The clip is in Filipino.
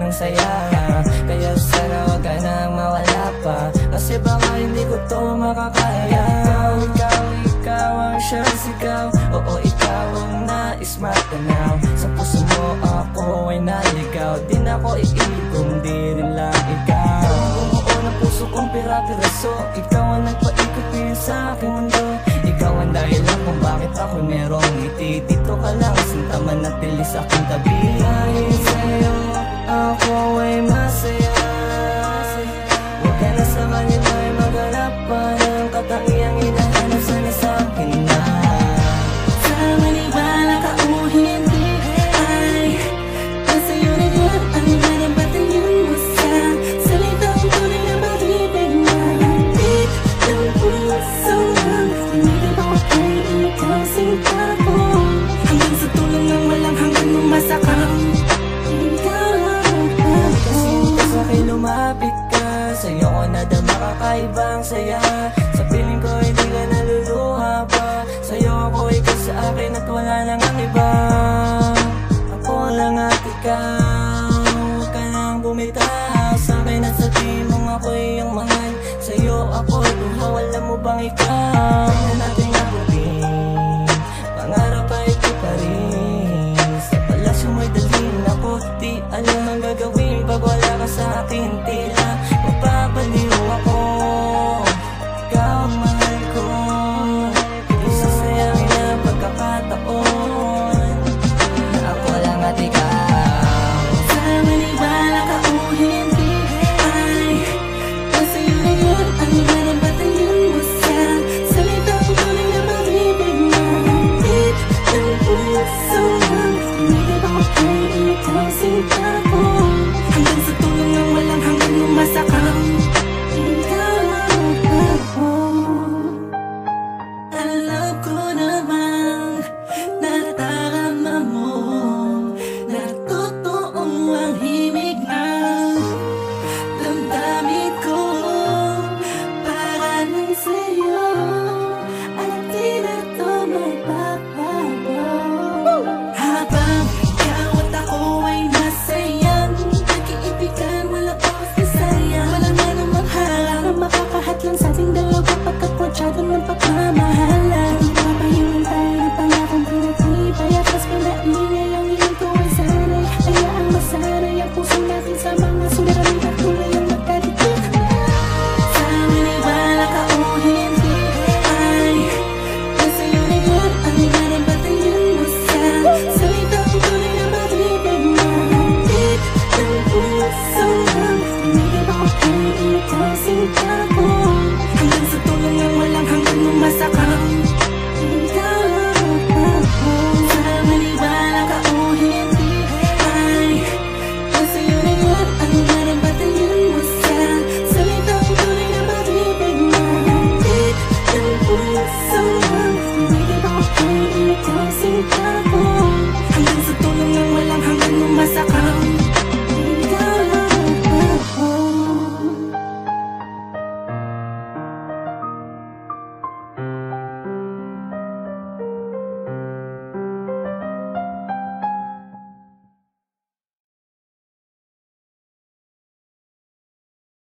ang saya. Kaya sana wag ka nang mawala pa, kasi baka hindi ko to makakaya. Ikaw ang siyang sigaw, oo ikaw ang nais matanaw. Sa puso mo ako ay naligaw, di na ako iigom, di rin lang ikaw. Bumuo ng puso kong pira-piraso, ikaw ang nagpaikot din sa aking mundo. Ikaw ang dahilan kung bakit ako merong ngiti. Dito ka lang, sinta manatili sa aking tabi. Dahil sa'yo ako ay masaya, huwag ka na sa kanila ay maghanap pa ng katangiang hinahanap sana sa akin na. Sa maniwala ka o hindi ay nasa'yo na yan ang nanambatan yun mo sa salitang tunay na pag-ibig na higit ng puso lang. Hindi ba okay ikaw sinta ko, hanggang sa tulong ng walang hanggang umasakang ikaw lang ako. Kasi sa akin lumapit ka, sa'yo ko nadama kakaibang saya. Sa piling ko hindi ka naluluha pa, sa'yo ako ikaw sa akin at wala nang ang iba. Ako lang at ikaw, huwag ka nang bumitaw sa akin at sabihin mong ako'y iyong mahal. Sa'yo ako luha, alam mo bang ikaw na natin abutin, pangarap ay ito pa rin. Sa palasyo mo'y dalhin ako, di alam ang gagawin pag wala ka sa akin. Tila mapapaliw ako, ikaw ang mahal ko, isasayangin na pagkakataon na ako lang at ikaw. Sa maniwala ka o hindi ay nasa'yo na yan ang nanambatan yun mo sa salitang tunay na pag-ibig na higit ng puso lang. Hindi ba okay ikaw sinta ko, hanggang sa tulong ng walang hanggang umasakang ikaw lang ako. Alam ko namang natarama mo na totoong ang himig ng damdamin ko para lang sa'yo, at di na to magbabago. Habang ikaw at ako ay masayang nag-iibigan, walang oras na sayang, walang anumang harang na makakahadlang sa ating dalawa pagkakwadyado ng pagmamahalan. Ipapahingin tayo ng pangakong pinatibay, at mas pinaingay ang hiling ko ay sanay. Hayaang masanay ang puso natin sa mga suliranin at tulay ang magkadikit. Sa maniwala ka o hindi ay nasa'yo na yan ang nanambatan yun mo sa salitang tunay na pag-ibig na higit ng puso lang. Hindi ba okay ikaw sinta